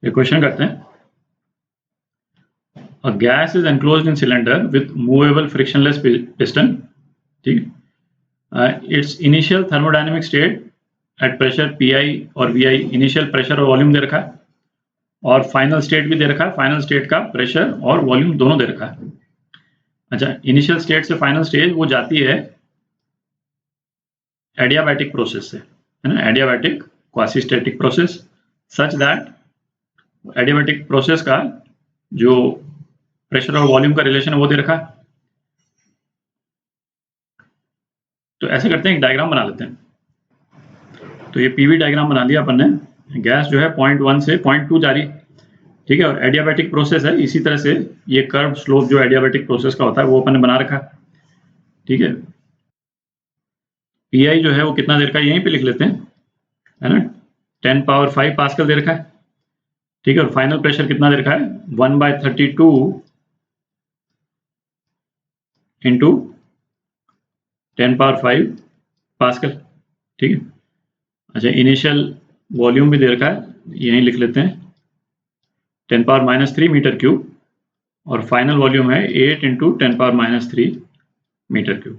ये क्वेश्चन करते हैं, a gas is enclosed in cylinder with movable frictionless piston, ठीक है। its initial thermodynamic state at pressure PI और VI, इनिशियल प्रेशर और वॉल्यूम दे रखा है, और फाइनल स्टेट भी दे रखा है, फाइनल स्टेट का प्रेशर और वॉल्यूम दोनों दे रखा है। अच्छा, इनिशियल स्टेट से फाइनल स्टेज वो जाती है एडियाबैटिक प्रोसेस से, है ना, adiabatic quasi static process, such that adiabatic process का जो प्रेशर और वॉल्यूम का रिलेशन है वो दे रखा है। तो ऐसे करते हैं, एक डायग्राम बना लेते हैं। तो ये पीवी डायग्राम बना लिया अपन ने। गैस जो है पॉइंट 1 से पॉइंट 2 जा रही, ठीक है, और एडियाबैटिक प्रोसेस है। इसी तरह से ये कर्व स्लोप जो एडियाबैटिक प्रोसेस का होता है वो अपन ने बना रखा, ठीक है। पीआई जो है वो कितना दे रखा है यहीं पे लिख लेते हैं, है ना, 10 पावर 5 पास्कल दे रखा है, ठीक है। और फाइनल प्रेशर कितना दे रखा है, 1/32 इंटू 10 पावर 5 पास्कल, ठीक है। अच्छा, इनिशियल वॉल्यूम भी दे रखा है, यहीं लिख लेते हैं, 10 पावर -3 मीटर क्यूब, और फाइनल वॉल्यूम है 8 इंटू 10 पावर -3 मीटर क्यूब,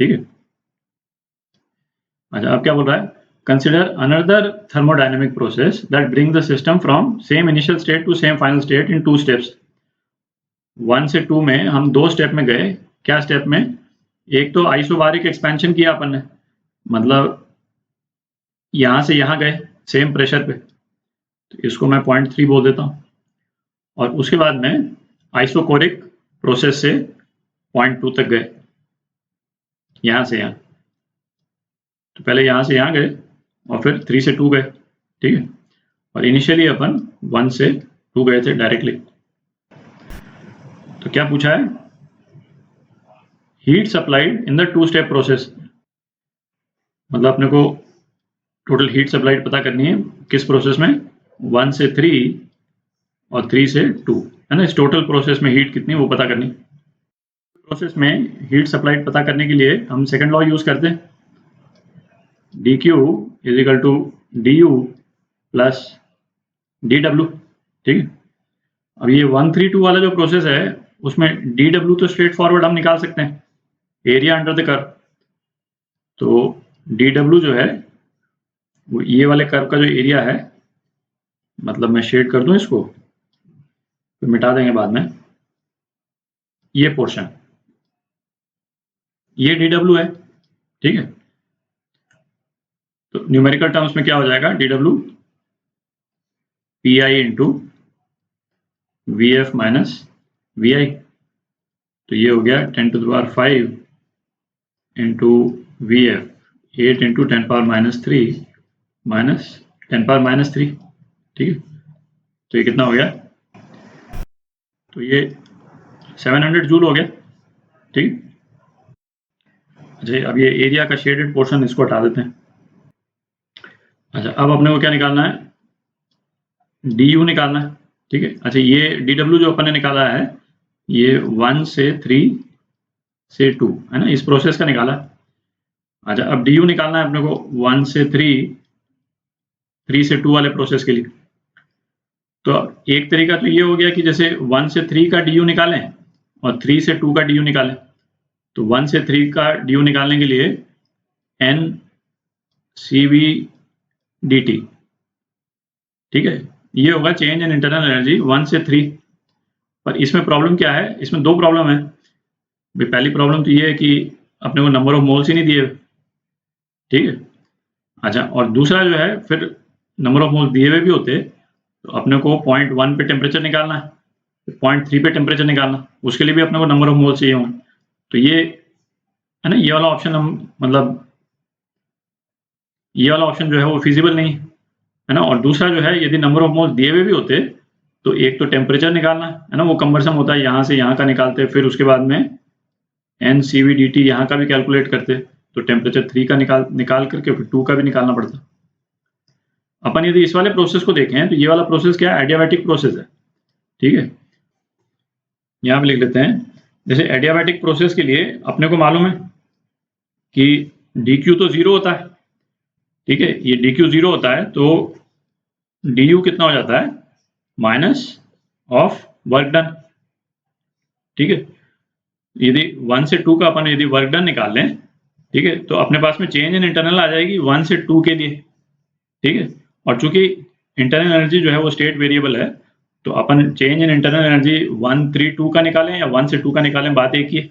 ठीक है। अच्छा, अब क्या बोल रहा है, consider another thermodynamic process that bring the system from same initial state to same final state in 2 steps. 1 से 2 में हम 2 स्टेप में गए। क्या स्टेप में, एक तो आइसोबारिक एक्सपेंशन किया अपन ने, मतलब यहां से यहां गए सेम प्रेशर पे, तो इसको मैं 0.3 बोल देता हूं। और उसके बाद में आइसोकोरिक प्रोसेस से 0.2 तक गए, यहां से यहां। तो पहले यहां से यहां गए और फिर 3 से 2 गए, ठीक है। और इनिशियली अपन 1 से 2 गए थे डायरेक्टली। तो क्या पूछा है, heat supplied in the 2 step process, मतलब अपने को टोटल हीट सप्लाइड पता करनी है किस प्रोसेस में, 1 से 3 और 3 से 2, है ना। इस टोटल प्रोसेस में हीट कितनी वो पता करनी। प्रोसेस में हीट सप्लाइड पता करने के लिए हम सेकंड लॉ यूज करते हैं, dq is equal to du plus dw, ठीक है। अब ये 132 वाला जो प्रोसेस है उसमें dw तो स्ट्रेट फॉरवर्ड हम निकाल सकते हैं, एरिया अंडर द कर्व। तो dw जो है वो ये वाले कर्व का जो एरिया है, मतलब मैं शेड कर दूं इसको, फिर मिटा देंगे बाद में, ये पोर्शन, ये dw है, ठीक है। तो न्यूमेरिकल टर्म्स में क्या हो जाएगा, dw pi into vf minus vi। तो ये हो गया 10⁵ into vf, 8 into 10 power -3 minus 10 power -3, ठीक है। तो ये कितना हो गया, तो ये 700 जूल हो गया, ठीक। अच्छा, अब ये एरिया का शेडेड पोर्शन इसको हटा देते हैं। अच्छा, अब अपने को क्या निकालना है, du निकालना है, ठीक है। अच्छा, ये dw जो अपन ने निकाला है ये 1 से 3 से 2, है ना, इस प्रोसेस का निकाला। अच्छा, अब du निकालना है अपने को 1 से 3 से 2 वाले प्रोसेस के लिए। तो एक तरीका तो ये हो गया कि जैसे 1 से 3 का du निकालें और 3 से 2 का du निकालें। तो 1 से 3 का du निकालने के लिए n cv dt, ठीक है, ये होगा चेंज इन इंटरनल एनर्जी 1 से 3। पर इसमें प्रॉब्लम क्या है, इसमें 2 प्रॉब्लम है। पहली प्रॉब्लम तो ये है कि अपने को नंबर ऑफ मोल्स ही नहीं दिए, ठीक है। अच्छा, और दूसरा जो है, फिर नंबर ऑफ मोल्स दिए हुए भी होते तो अपने को 0.1 पे टेम्परेचर निकालना है, 0.3 पे टेम्परेचर निकालना, उसके लिए भी अपने को नंबर ऑफ मोल्स चाहिए होंगे। तो ये है ना, ये वाला ऑप्शन हम, मतलब ये वाला ऑप्शन जो है वो फिजिबल नहीं है ना। और दूसरा जो है, यदि नंबर ऑफ मोल्स दिए हुए भी होते तो एक तो टेम्परेचर निकालना है ना, वो कम्बरसम होता है, यहाँ से यहाँ का निकालते, फिर उसके बाद में NCV/dt यहाँ का भी कैलकुलेट करते, तो टेम्परेचर 3 का निकाल करके फिर 2 का भी निकालना पड़ता। अपन यदि इस वाले प्रोसेस को देखें तो ये वाला प्रोसेस क्या है, एडियाबैटिक प्रोसेस है, ठीक है। यहाँ पे लिख लेते हैं, जैसे एडियाबैटिक प्रोसेस के लिए अपने को मालूम है कि dq तो 0 होता है, ठीक है। ये dq 0 होता है तो du कितना हो जाता है, माइनस ऑफ वर्क डन, ठीक है। यदि 1 से 2 का अपन यदि वर्क डन निकाल लें, ठीक है, तो अपने पास में चेंज इन इंटरनल आ जाएगी 1 से 2 के लिए, ठीक है। और चूंकि इंटरनल एनर्जी जो है वो स्टेट वेरिएबल है, तो अपन चेंज इन इंटरनल एनर्जी 1 3 2 का निकालें या 1 से 2 का निकालें, बात एक ही है।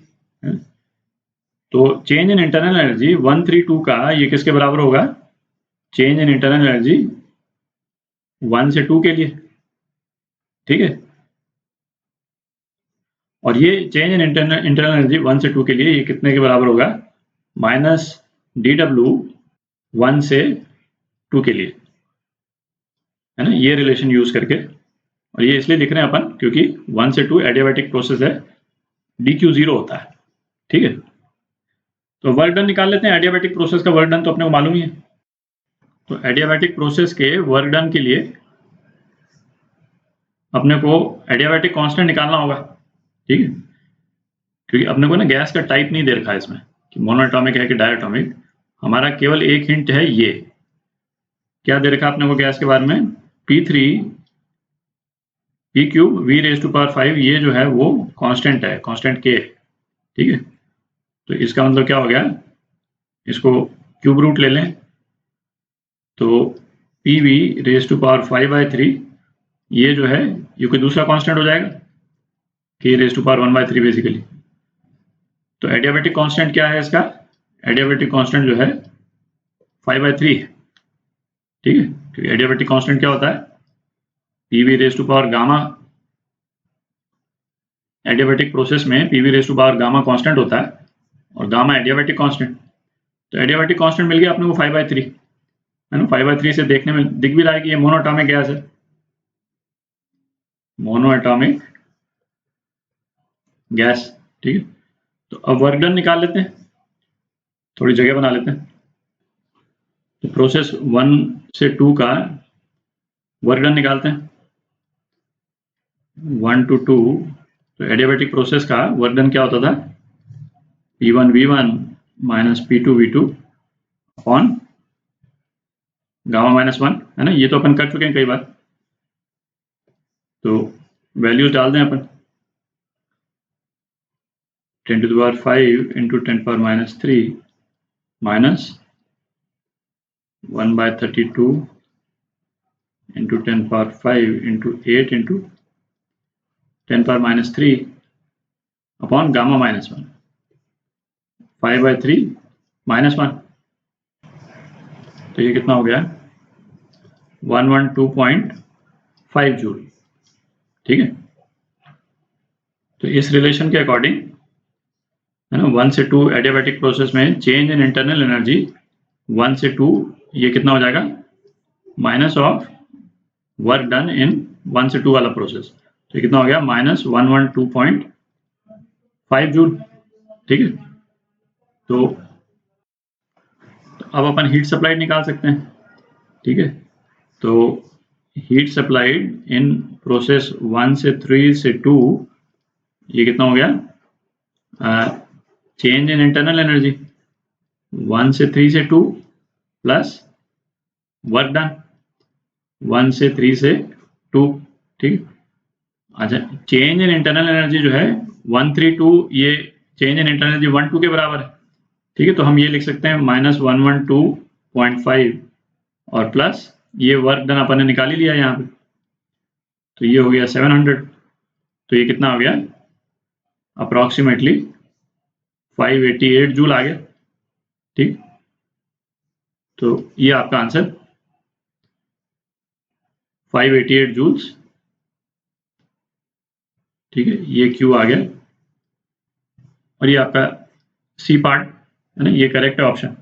तो चेंज इन इंटरनल एनर्जी 1 3 2 का ये किसके बराबर होगा? चेंज इन इंटरनल एनर्जी 1 से 2 के लिए, ठीक है। और ये चेंज इन इंटरनल एनर्जी 1 से 2 के लिए ये कितने के बराबर होगा? माइनस dW 1 से 2 के लिए, है ना, ये रिलेशन यूज करके। और ये इसलिए लिख रहे हैं अपन क्योंकि 1 से 2 एडियाबैटिक प्रोसेस है, dq 0 होता है, ठीक है। तो वर्क डन निकाल लेते हैं। एडियाबैटिक प्रोसेस का वर्क डन तो अपने को मालूम ही है। तो एडियाबैटिक प्रोसेस के वर्क डन के लिए अपने को एडियाबैटिक कांस्टेंट निकालना होगा, ठीक है। क्योंकि अपने को ना गैस का टाइप नहीं दे रखा है इसमें कि मोनोएटॉमिक है कि डायटॉमिक, हमारा केवल एक हिंट है। ये क्या दे रखा अपने को गैस के बारे में? P3 P क्यूब V⁵5, ये जो है वो कांस्टेंट है, कांस्टेंट K, ठीक है। तो इसका मतलब क्या हो गया? इसको क्यूब रूट ले लें तो PV⁵5/3 ये जो है ये कोई दूसरा कांस्टेंट हो जाएगा, K⁻⁴ बेसिकली। तो एडियाबैटिक कांस्टेंट क्या है इसका? एडियाबैटिक कांस्टेंट जो है 5/3 है, ठीक है। क्योंकि एडियाबैटिक कांस्टेंट क्या होता है? PV⁻γ। एडियाबैटिक प्रोसेस में PV⁻γ कांस्टेंट होता है और गामा एडियाबैटिक कांस्टेंट। तो एडियाबैटिक कांस्टेंट मिल गया अपने को 5/3, है ना। 5/3 से देखने में दिख भी रहा है कि ये मोनोएटॉमिक गैस है, मोनोएटॉमिक गैस, ठीक है। तो अब वर्क डन निकाल लेते हैं, थोड़ी जगह बना लेते हैं। तो प्रोसेस 1 से 2 का वर्क डन निकालते हैं, 1 to 2। तो एडियाबैटिक प्रोसेस का वर्क डन क्या होता था? P1V1 माइनस P2V2 अपॉन गामा-1, है ना। ये तो अपन कर चुके हैं कई बार, तो वैल्यूज डाल दें अपन। 10⁵ into 10⁻³ minus 1/32 into 10⁵ into 8 into 10⁻³ upon गामा-1, 5/3 -1। तो ये कितना हो गया? 112.5 जूल, ठीक है। तो इस रिलेशन के अकॉर्डिंग, है ना, 1 से 2 एडियाबैटिक प्रोसेस में चेंज इन इंटरनल एनर्जी 1 से 2 ये कितना हो जाएगा? Minus of work done in 1 से 2 वाला प्रोसेस। तो ये कितना हो गया? माइनस 112.5 जूल, ठीक है। तो अब अपन हीट सप्लाइड निकाल सकते हैं, ठीक है। तो हीट सप्लाइड इन प्रोसेस 1 से 3 से 2 ये कितना हो गया? चेंज इन इंटरनल एनर्जी 1 से 3 से 2 प्लस वर्क डन 1 से 3 से 2, ठीक। अच्छा, चेंज इन इंटरनल एनर्जी जो है 1 3 2 ये चेंज इन इंटरनल एनर्जी 1 2 के बराबर है, ठीक है। तो हम ये लिख सकते हैं माइनस 112.5 और प्लस ये वर्क डन अपन ने निकाल ही लिया यहाँ पे, तो ये हो गया 700। तो ये कितना हो गया? अप्रॉक्सीमेटली 588 जूल आ गया, ठीक। तो ये आपका आंसर 588 जूल्स, ठीक है। ये क्यू आ गया और ये आपका सी पार्ट, है ना, ये करेक्ट है ऑप्शन।